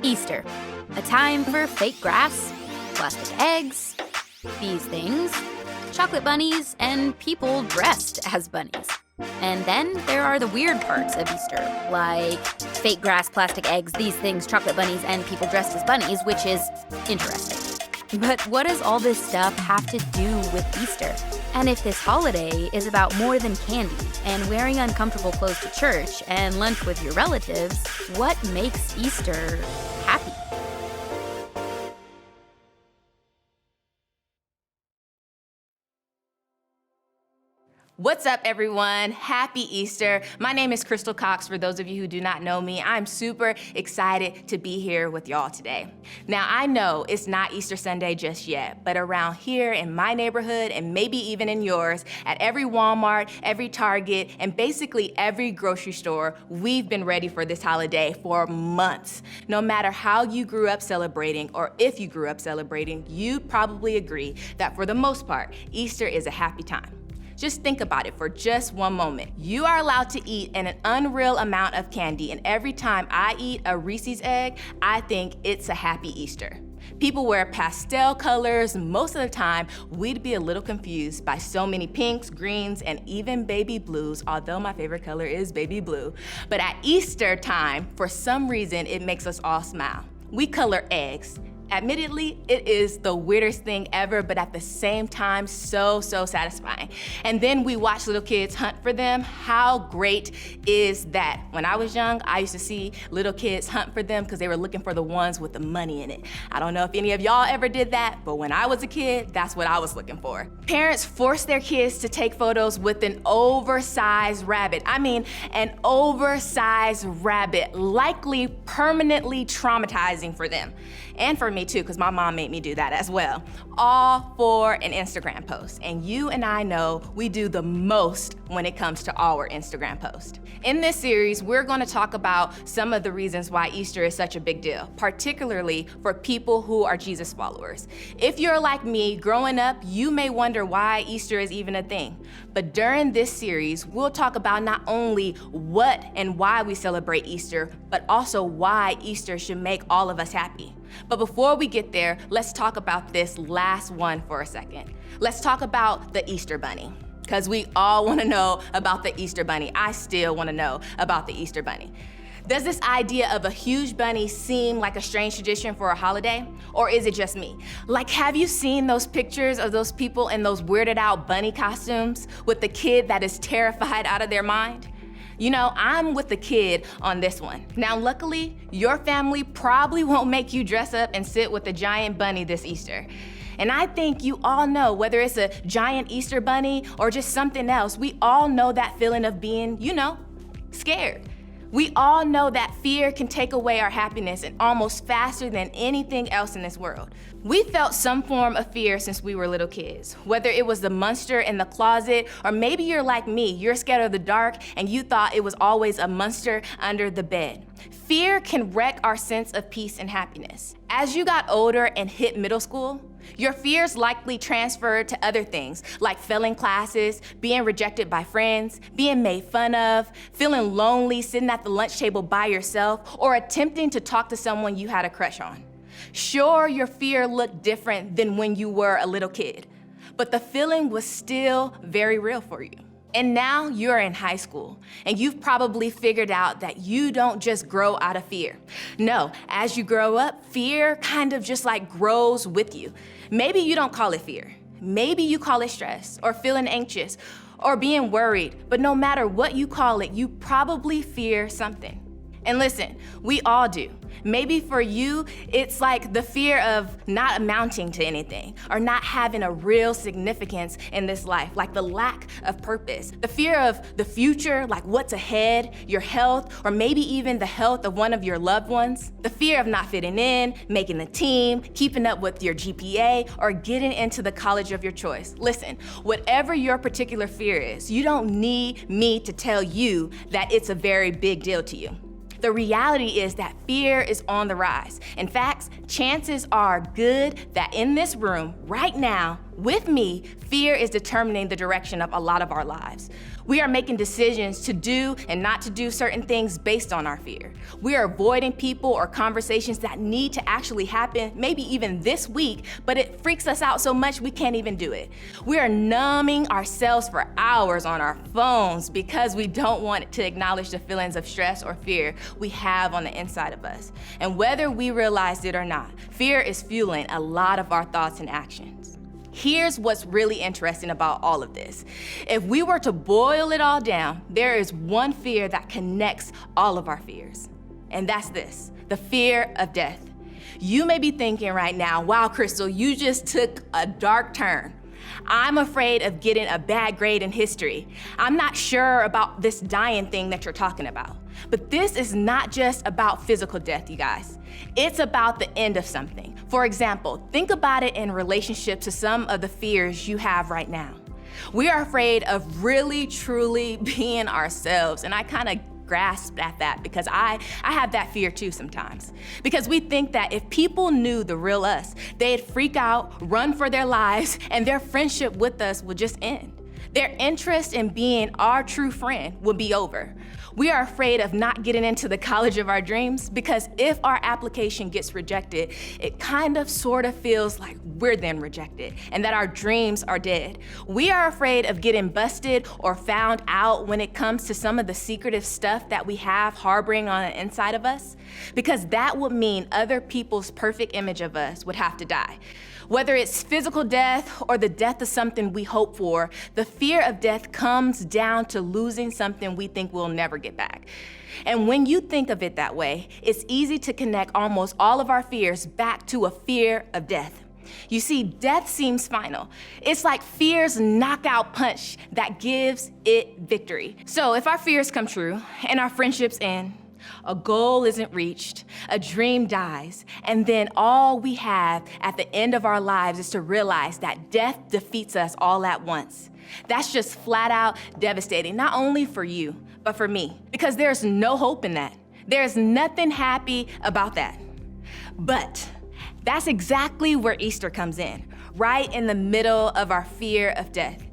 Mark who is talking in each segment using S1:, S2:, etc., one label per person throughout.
S1: Easter, a time for fake grass, plastic eggs, these things, chocolate bunnies, and people dressed as bunnies. And then there are the weird parts of Easter, like fake grass, plastic eggs, these things, chocolate bunnies, and people dressed as bunnies, which is interesting. But what does all this stuff have to do with Easter? And if this holiday is about more than candy and wearing uncomfortable clothes to church and lunch with your relatives, what makes Easter happy?
S2: What's up, everyone? Happy Easter. My name is Crystal Cox. For those of you who do not know me, I'm super excited to be here with y'all today. Now, I know it's not Easter Sunday just yet, but around here in my neighborhood, and maybe even in yours, at every Walmart, every Target, and basically every grocery store, we've been ready for this holiday for months. No matter how you grew up celebrating, or if you grew up celebrating, you probably agree that for the most part, Easter is a happy time. Just think about it for just one moment. You are allowed to eat an unreal amount of candy, and every time I eat a Reese's egg, I think it's a happy Easter. People wear pastel colors. Most of the time, we'd be a little confused by so many pinks, greens, and even baby blues, although my favorite color is baby blue. But at Easter time, for some reason, it makes us all smile. We color eggs. Admittedly, it is the weirdest thing ever, but at the same time, so satisfying. And then we watch little kids hunt for them. How great is that? When I was young, I used to see little kids hunt for them because they were looking for the ones with the money in it. I don't know if any of y'all ever did that, but when I was a kid, that's what I was looking for. Parents force their kids to take photos with an oversized rabbit. I mean, an oversized rabbit, likely permanently traumatizing for them. And for me too, because my mom made me do that as well. All for an Instagram post. And you and I know we do the most when it comes to our Instagram post. In this series, we're going to talk about some of the reasons why Easter is such a big deal, particularly for people who are Jesus followers. If you're like me, growing up, you may wonder why Easter is even a thing. But during this series, we'll talk about not only what and why we celebrate Easter, but also why Easter should make all of us happy. But before we get there, let's talk about this last one for a second. Let's talk about the Easter Bunny, because we all want to know about the Easter Bunny. I still want to know about the Easter Bunny. Does this idea of a huge bunny seem like a strange tradition for a holiday? Or is it just me? Like, have you seen those pictures of those people in those weirded out bunny costumes with the kid that is terrified out of their mind? You know, I'm with the kid on this one. Now, luckily, your family probably won't make you dress up and sit with a giant bunny this Easter. And I think you all know, whether it's a giant Easter bunny or just something else, we all know that feeling of being, scared. We all know that fear can take away our happiness and almost faster than anything else in this world. We felt some form of fear since we were little kids, whether it was the monster in the closet, or maybe you're like me, you're scared of the dark and you thought it was always a monster under the bed. Fear can wreck our sense of peace and happiness. As you got older and hit middle school, your fears likely transferred to other things, like failing classes, being rejected by friends, being made fun of, feeling lonely sitting at the lunch table by yourself, or attempting to talk to someone you had a crush on. Sure, your fear looked different than when you were a little kid, but the feeling was still very real for you. And now you're in high school, and you've probably figured out that you don't just grow out of fear. No, as you grow up, fear kind of just like grows with you. Maybe you don't call it fear. Maybe you call it stress, or feeling anxious, or being worried. But no matter what you call it, you probably fear something. And listen, we all do. Maybe for you, it's like the fear of not amounting to anything or not having a real significance in this life, like the lack of purpose. The fear of the future, like what's ahead, your health, or maybe even the health of one of your loved ones. The fear of not fitting in, making the team, keeping up with your GPA, or getting into the college of your choice. Listen, whatever your particular fear is, you don't need me to tell you that it's a very big deal to you. The reality is that fear is on the rise. In fact, chances are good that in this room right now, With me, fear is determining the direction of a lot of our lives. We are making decisions to do and not to do certain things based on our fear. We are avoiding people or conversations that need to actually happen, maybe even this week, but it freaks us out so much we can't even do it. We are numbing ourselves for hours on our phones because we don't want to acknowledge the feelings of stress or fear we have on the inside of us. And whether we realize it or not, fear is fueling a lot of our thoughts and actions. Here's what's really interesting about all of this. If we were to boil it all down, there is one fear that connects all of our fears. And that's this, the fear of death. You may be thinking right now, wow, Crystal, you just took a dark turn. I'm afraid of getting a bad grade in history. I'm not sure about this dying thing that you're talking about. But this is not just about physical death, you guys. It's about the end of something. For example, think about it in relationship to some of the fears you have right now. We are afraid of really, truly being ourselves, and I kind of grasp at that because I have that fear too sometimes. Because we think that if people knew the real us, they'd freak out, run for their lives, and their friendship with us would just end. Their interest in being our true friend would be over. We are afraid of not getting into the college of our dreams because if our application gets rejected, it kind of sort of feels like we're then rejected and that our dreams are dead. We are afraid of getting busted or found out when it comes to some of the secretive stuff that we have harboring on the inside of us, because that would mean other people's perfect image of us would have to die. Whether it's physical death or the death of something we hope for, the fear of death comes down to losing something we think we'll never get back. And when you think of it that way, it's easy to connect almost all of our fears back to a fear of death. You see, death seems final. It's like fear's knockout punch that gives it victory. So if our fears come true and our friendships end, a goal isn't reached, a dream dies, and then all we have at the end of our lives is to realize that death defeats us all at once. That's just flat out devastating, not only for you, but for me, because there's no hope in that. There's nothing happy about that. But that's exactly where Easter comes in, right in the middle of our fear of death.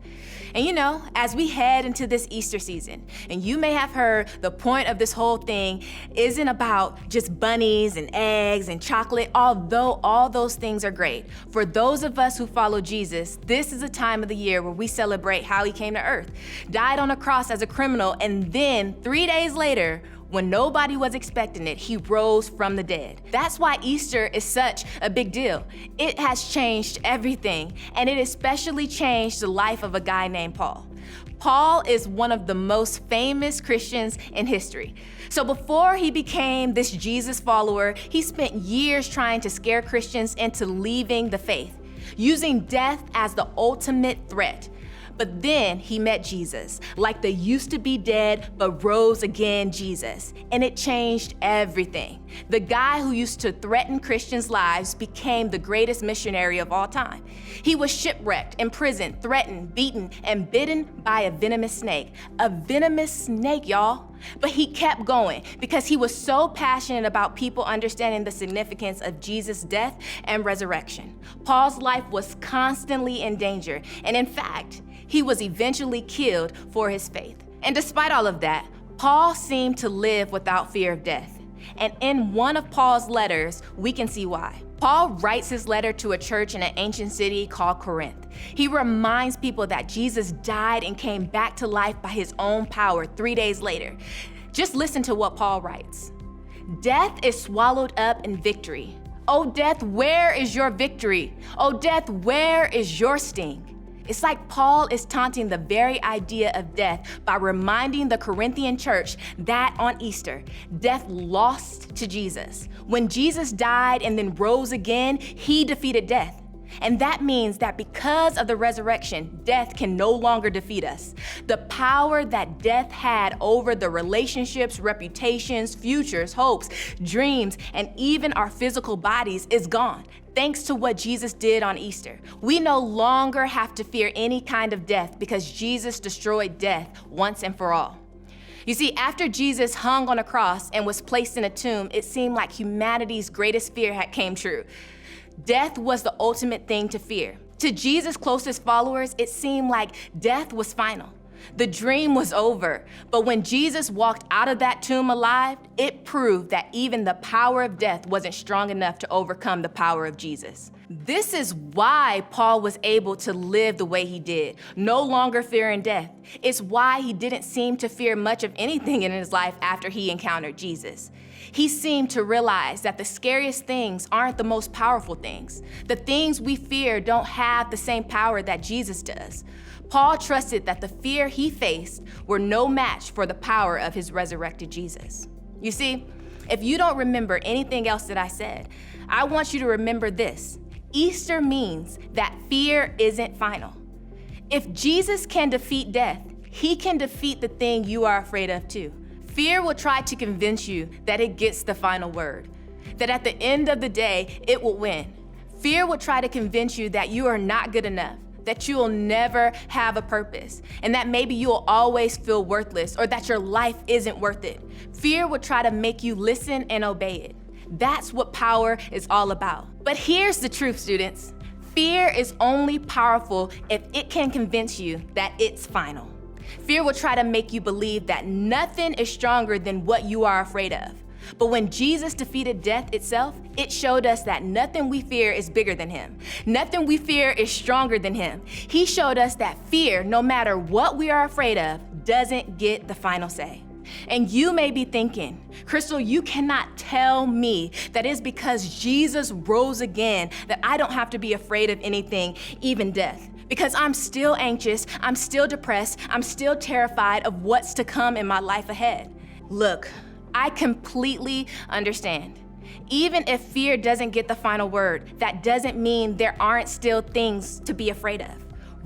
S2: And you know, as we head into this Easter season, and you may have heard the point of this whole thing isn't about just bunnies and eggs and chocolate, although all those things are great. For those of us who follow Jesus, this is a time of the year where we celebrate how he came to earth, died on a cross as a criminal, and then 3 days later, when nobody was expecting it, he rose from the dead. That's why Easter is such a big deal. It has changed everything, and it especially changed the life of a guy named Paul. Paul is one of the most famous Christians in history. So before he became this Jesus follower, he spent years trying to scare Christians into leaving the faith, using death as the ultimate threat. But then he met Jesus, like the used to be dead but rose again Jesus, and it changed everything. The guy who used to threaten Christians' lives became the greatest missionary of all time. He was shipwrecked, imprisoned, threatened, beaten, and bitten by a venomous snake. A venomous snake, y'all. But he kept going because he was so passionate about people understanding the significance of Jesus' death and resurrection. Paul's life was constantly in danger, and in fact, he was eventually killed for his faith. And despite all of that, Paul seemed to live without fear of death. And in one of Paul's letters, we can see why. Paul writes his letter to a church in an ancient city called Corinth. He reminds people that Jesus died and came back to life by his own power 3 days later. Just listen to what Paul writes. Death is swallowed up in victory. Oh, death, where is your victory? Oh, death, where is your sting? It's like Paul is taunting the very idea of death by reminding the Corinthian church that on Easter, death lost to Jesus. When Jesus died and then rose again, he defeated death. And that means that because of the resurrection, death can no longer defeat us. The power that death had over the relationships, reputations, futures, hopes, dreams, and even our physical bodies is gone. Thanks to what Jesus did on Easter. We no longer have to fear any kind of death because Jesus destroyed death once and for all. You see, after Jesus hung on a cross and was placed in a tomb, it seemed like humanity's greatest fear had came true. Death was the ultimate thing to fear. To Jesus' closest followers, it seemed like death was final. The dream was over. But when Jesus walked out of that tomb alive, it proved that even the power of death wasn't strong enough to overcome the power of Jesus. This is why Paul was able to live the way he did, no longer fearing death. It's why he didn't seem to fear much of anything in his life after he encountered Jesus. He seemed to realize that the scariest things aren't the most powerful things. The things we fear don't have the same power that Jesus does. Paul trusted that the fear he faced were no match for the power of his resurrected Jesus. You see, if you don't remember anything else that I said, I want you to remember this. Easter means that fear isn't final. If Jesus can defeat death, he can defeat the thing you are afraid of too. Fear will try to convince you that it gets the final word, that at the end of the day, it will win. Fear will try to convince you that you are not good enough, that you will never have a purpose, and that maybe you will always feel worthless or that your life isn't worth it. Fear will try to make you listen and obey it. That's what power is all about. But here's the truth, students. Fear is only powerful if it can convince you that it's final. Fear will try to make you believe that nothing is stronger than what you are afraid of. But when Jesus defeated death itself, it showed us that nothing we fear is bigger than him. Nothing we fear is stronger than him. He showed us that fear, no matter what we are afraid of, doesn't get the final say. And you may be thinking, Crystal, you cannot tell me that it's because Jesus rose again that I don't have to be afraid of anything, even death. Because I'm still anxious, I'm still depressed, I'm still terrified of what's to come in my life ahead. Look, I completely understand. Even if fear doesn't get the final word, that doesn't mean there aren't still things to be afraid of.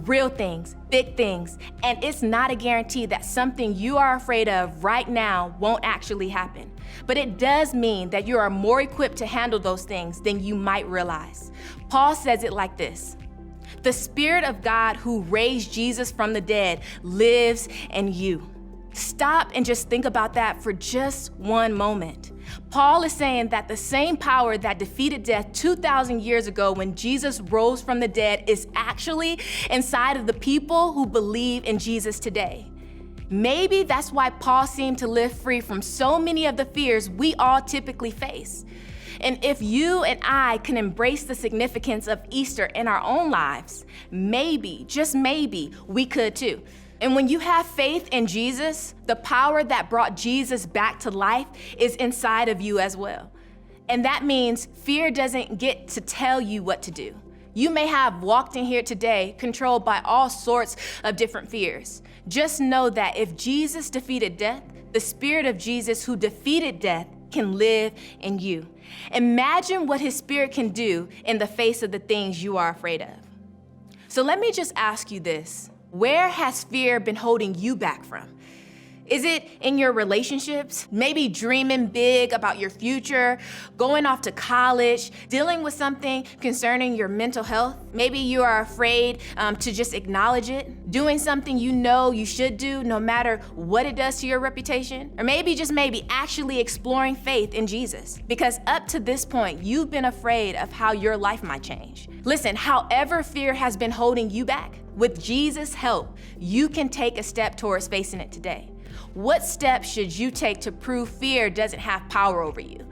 S2: Real things, big things, and it's not a guarantee that something you are afraid of right now won't actually happen. But it does mean that you are more equipped to handle those things than you might realize. Paul says it like this: the Spirit of God who raised Jesus from the dead lives in you. Stop and just think about that for just one moment. Paul is saying that the same power that defeated death 2,000 years ago when Jesus rose from the dead is actually inside of the people who believe in Jesus today. Maybe that's why Paul seemed to live free from so many of the fears we all typically face. And if you and I can embrace the significance of Easter in our own lives, maybe, just maybe, we could too. And when you have faith in Jesus, the power that brought Jesus back to life is inside of you as well. And that means fear doesn't get to tell you what to do. You may have walked in here today controlled by all sorts of different fears. Just know that if Jesus defeated death, the Spirit of Jesus who defeated death can live in you. Imagine what his Spirit can do in the face of the things you are afraid of. So let me just ask you this. Where has fear been holding you back from? Is it in your relationships? Maybe dreaming big about your future, going off to college, dealing with something concerning your mental health? Maybe you are afraid to just acknowledge it, doing something you know you should do no matter what it does to your reputation? Or maybe, just maybe, actually exploring faith in Jesus. Because up to this point, you've been afraid of how your life might change. Listen, however fear has been holding you back, with Jesus' help, you can take a step towards facing it today. What steps should you take to prove fear doesn't have power over you?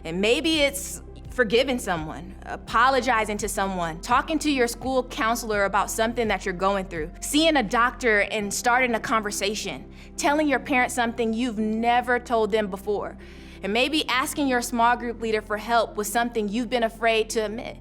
S2: And maybe it's forgiving someone, apologizing to someone, talking to your school counselor about something that you're going through, seeing a doctor and starting a conversation, telling your parents something you've never told them before, and maybe asking your small group leader for help with something you've been afraid to admit,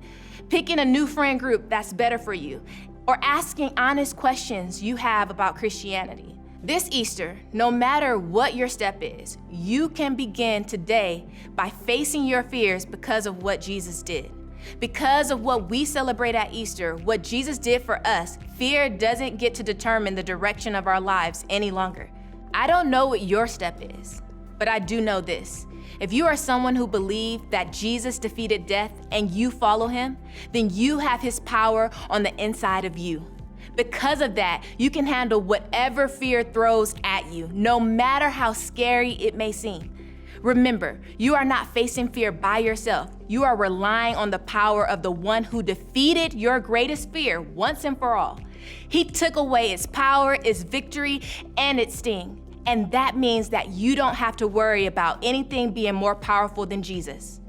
S2: picking a new friend group that's better for you, or asking honest questions you have about Christianity. This Easter, no matter what your step is, you can begin today by facing your fears because of what Jesus did. Because of what we celebrate at Easter, what Jesus did for us, fear doesn't get to determine the direction of our lives any longer. I don't know what your step is, but I do know this. If you are someone who believes that Jesus defeated death and you follow him, then you have his power on the inside of you. Because of that, you can handle whatever fear throws at you, no matter how scary it may seem. Remember, you are not facing fear by yourself. You are relying on the power of the one who defeated your greatest fear once and for all. He took away its power, its victory, and its sting. And that means that you don't have to worry about anything being more powerful than Jesus.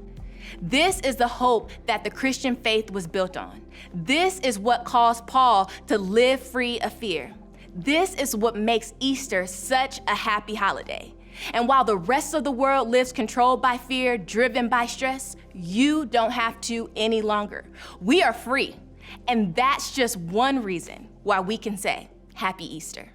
S2: This is the hope that the Christian faith was built on. This is what caused Paul to live free of fear. This is what makes Easter such a happy holiday. And while the rest of the world lives controlled by fear, driven by stress, you don't have to any longer. We are free. And that's just one reason why we can say Happy Easter.